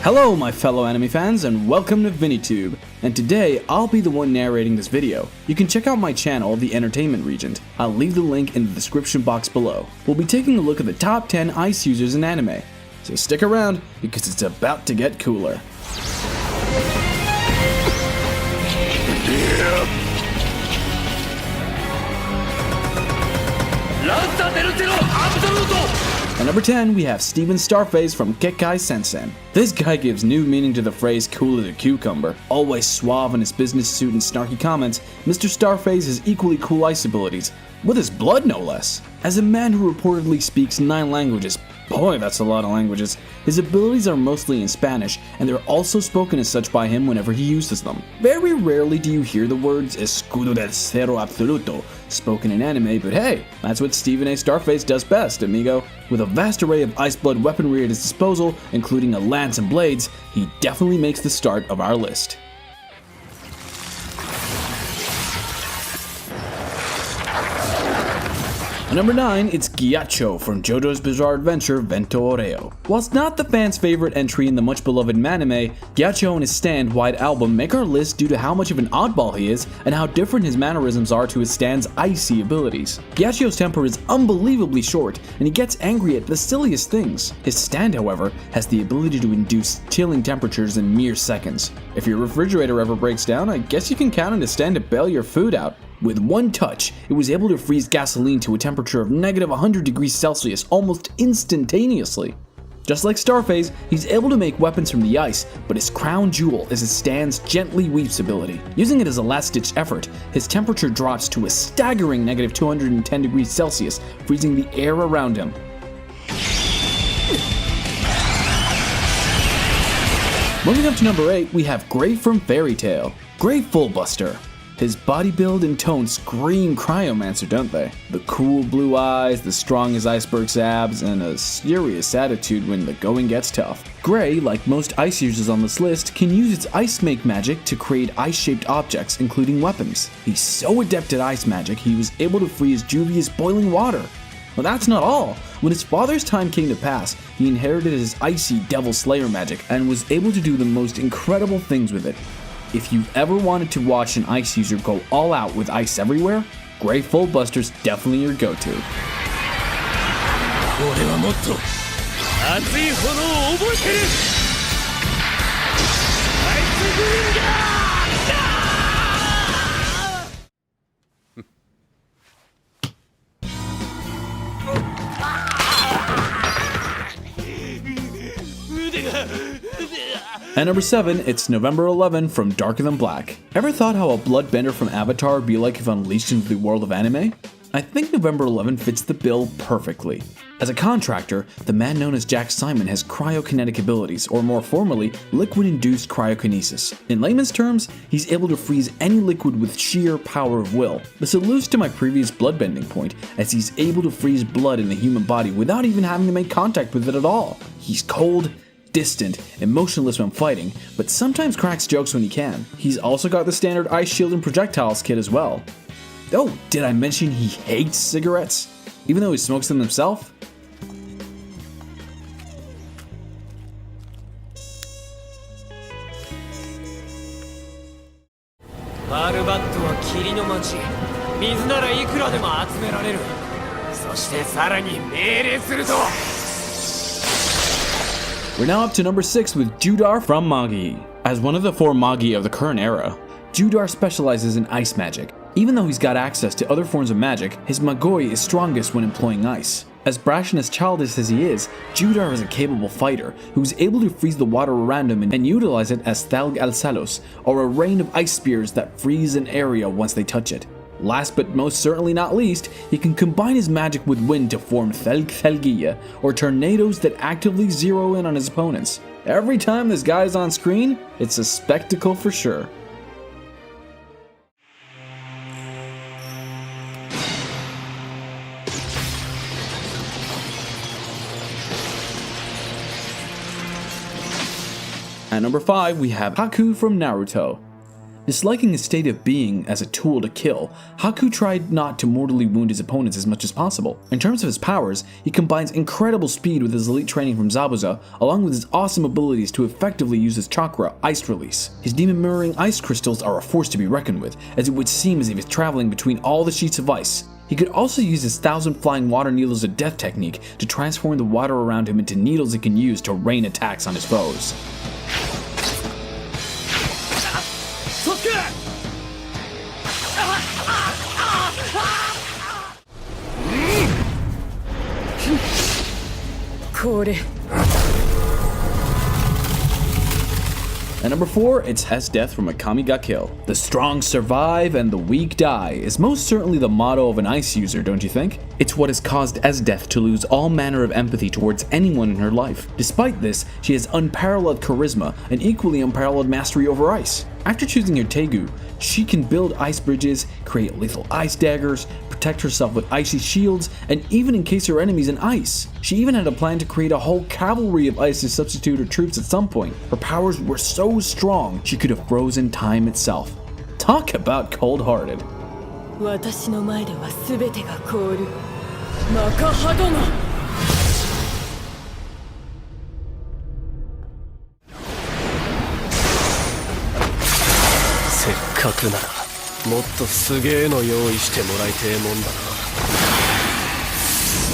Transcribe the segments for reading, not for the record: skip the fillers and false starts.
Hello my fellow anime fans and welcome to ViniiTube, and today I'll be the one narrating this video. You can check out my channel, The Entertainment Regent. I'll leave the link in the description box below. We'll be taking a look at the top 10 ice users in anime, so stick around because it's about to get cooler. At number 10, we have Steven Starphase from Kekkal Sensen. This guy gives new meaning to the phrase cool as a cucumber. Always suave in his business suit and snarky comments, Mr. Starphase has equally cool ice abilities, with his blood no less. As a man who reportedly speaks 9 languages, boy that's a lot of languages, his abilities are mostly in Spanish, and they're also spoken as such by him whenever he uses them. Very rarely do you hear the words escudo del cero absoluto spoken in anime, but hey, that's what Steven A. Starphase does best, amigo. With a vast array of ice blood weaponry at his disposal, including a lance and blades, he definitely makes the start of our list. At number 9, it's Ghiaccia from JoJo's Bizarre Adventure Vento Oreo. Whilst not the fans' favorite entry in the much beloved anime, Ghiaccia and his stand White Album make our list due to how much of an oddball he is and how different his mannerisms are to his stand's icy abilities. Ghiaccia's temper is unbelievably short and he gets angry at the silliest things. His stand, however, has the ability to induce chilling temperatures in mere seconds. If your refrigerator ever breaks down, I guess you can count on his stand to bail your food out. With one touch, it was able to freeze gasoline to a temperature of negative 100 degrees Celsius almost instantaneously. Just like Starphase, he's able to make weapons from the ice, but his crown jewel is his stand's Gently Weeps ability. Using it as a last-ditch effort, his temperature drops to a staggering negative 210 degrees Celsius, freezing the air around him. Moving up to number 8, we have Gray from Fairy Tail. Gray Fullbuster. His body build and tone scream Cryomancer, don't they? The cool blue eyes, the strong as iceberg's abs, and a serious attitude when the going gets tough. Gray, like most ice users on this list, can use its ice make magic to create ice-shaped objects, including weapons. He's so adept at ice magic, he was able to freeze Juvia's boiling water. But that's not all. When his father's time came to pass, he inherited his icy Devil Slayer magic and was able to do the most incredible things with it. If you've ever wanted to watch an ice user go all out with ice everywhere, Gray Fullbuster's definitely your go-to. At number 7, it's November 11 from Darker Than Black. Ever thought how a bloodbender from Avatar would be like if unleashed into the world of anime? I think November 11 fits the bill perfectly. As a contractor, the man known as Jack Simon has cryokinetic abilities, or more formally, liquid-induced cryokinesis. In layman's terms, he's able to freeze any liquid with sheer power of will. This alludes to my previous bloodbending point, as he's able to freeze blood in the human body without even having to make contact with it at all. He's cold, distant, emotionless when fighting, but sometimes cracks jokes when he can. He's also got the standard ice shield and projectiles kit as well. Oh, did I mention he hates cigarettes? Even though he smokes them himself? We're now up to number 6 with Judar from Magi. As one of the 4 Magi of the current era, Judar specializes in ice magic. Even though he's got access to other forms of magic, his Magoi is strongest when employing ice. As brash and as childish as he is, Judar is a capable fighter who is able to freeze the water around him and utilize it as Thalg al-Salos, or a rain of ice spears that freeze an area once they touch it. Last but most certainly not least, he can combine his magic with wind to form Thalgia, or tornadoes that actively zero in on his opponents. Every time this guy's on screen, it's a spectacle for sure. At number 5, we have Haku from Naruto. Disliking his state of being as a tool to kill, Haku tried not to mortally wound his opponents as much as possible. In terms of his powers, he combines incredible speed with his elite training from Zabuza, along with his awesome abilities to effectively use his chakra, Ice Release. His demon mirroring ice crystals are a force to be reckoned with, as it would seem as if he's traveling between all the sheets of ice. He could also use his 1,000 flying water needles of death technique to transform the water around him into needles he can use to rain attacks on his foes. At number 4, it's Esdeath from Akame Ga Kill. The strong survive and the weak die is most certainly the motto of an ice user, don't you think? It's what has caused Esdeath to lose all manner of empathy towards anyone in her life. Despite this, she has unparalleled charisma and equally unparalleled mastery over ice. After choosing her Tegu, she can build ice bridges, create lethal ice daggers, protect herself with icy shields, and even encase her enemies in ice. She even had a plan to create a whole cavalry of ice to substitute her troops at some point. Her powers were so strong, she could have frozen time itself. Talk about cold-hearted. 私の前では全てが凍る。マカハ殿。せっかくならもっとすげえの用意してもらいてえもんだな。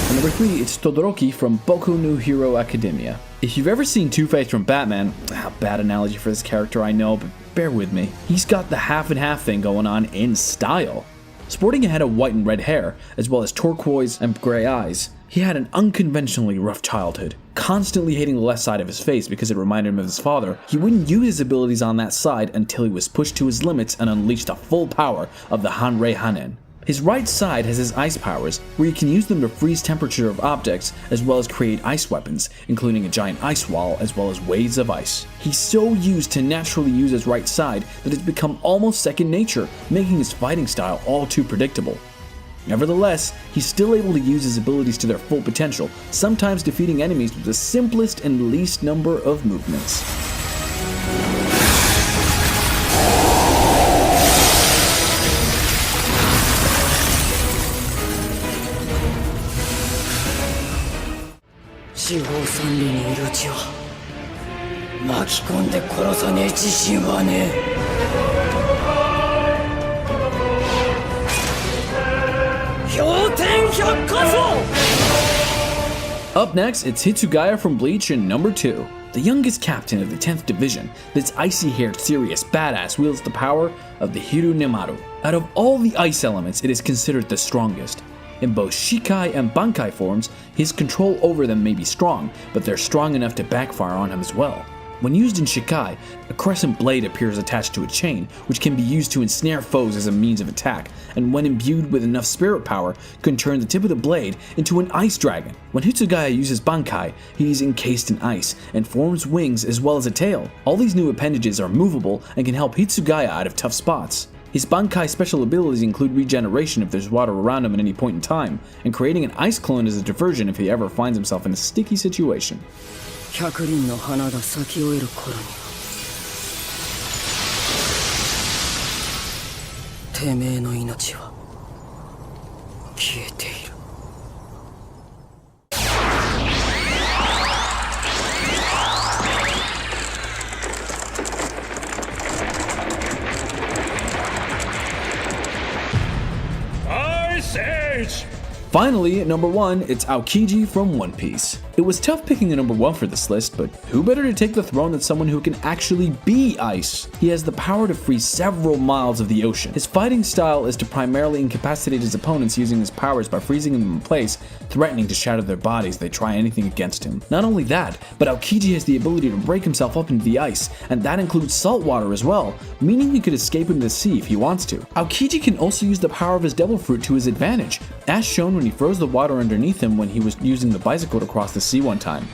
And number 3, it's Todoroki from Boku no Hero Academia. If you've ever seen Two-Face from Batman, bad analogy for this character I know, but bear with me. He's got the half and half thing going on in style. Sporting a head of white and red hair, as well as turquoise and gray eyes, he had an unconventionally rough childhood. Constantly hating the left side of his face because it reminded him of his father, he wouldn't use his abilities on that side until he was pushed to his limits and unleashed the full power of the Hanrei Hanen. His right side has his ice powers, where he can use them to freeze temperature of objects as well as create ice weapons, including a giant ice wall as well as waves of ice. He's so used to naturally use his right side that it's become almost second nature, making his fighting style all too predictable. Nevertheless, he's still able to use his abilities to their full potential, sometimes defeating enemies with the simplest and least number of movements. Up next, it's Hitsugaya from Bleach in number 2. The youngest captain of the 10th Division, this icy-haired, serious badass wields the power of the Hiru Nemaru. Out of all the ice elements, it is considered the strongest. In both Shikai and Bankai forms, his control over them may be strong, but they're strong enough to backfire on him as well. When used in Shikai, a crescent blade appears attached to a chain, which can be used to ensnare foes as a means of attack, and when imbued with enough spirit power, can turn the tip of the blade into an ice dragon. When Hitsugaya uses Bankai, he is encased in ice, and forms wings as well as a tail. All these new appendages are movable and can help Hitsugaya out of tough spots. His Bankai special abilities include regeneration if there's water around him at any point in time, and creating an ice clone as a diversion if he ever finds himself in a sticky situation. 100輪の花が咲き終える頃にはてめえの命は消えている。Ice Age! Finally, at number 1, it's Aokiji from One Piece. It was tough picking a number 1 for this list, but who better to take the throne than someone who can actually be ice? He has the power to freeze several miles of the ocean. His fighting style is to primarily incapacitate his opponents using his powers by freezing them in place, threatening to shatter their bodies if they try anything against him. Not only that, but Aokiji has the ability to break himself up into the ice, and that includes salt water as well, meaning he could escape into the sea if he wants to. Aokiji can also use the power of his devil fruit to his advantage, as shown when he froze the water underneath him when he was using the bicycle to cross the sea one time.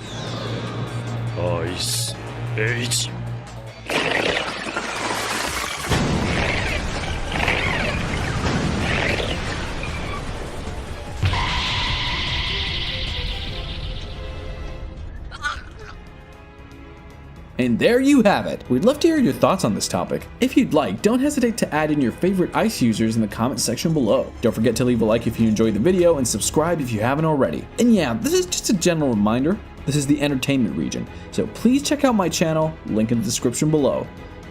Ice Age. And there you have it! We'd love to hear your thoughts on this topic. If you'd like, don't hesitate to add in your favorite ice users in the comment section below. Don't forget to leave a like if you enjoyed the video and subscribe if you haven't already. And yeah, this is just a general reminder, this is the entertainment region, so please check out my channel, link in the description below.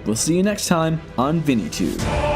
We'll see you next time on ViniiTube.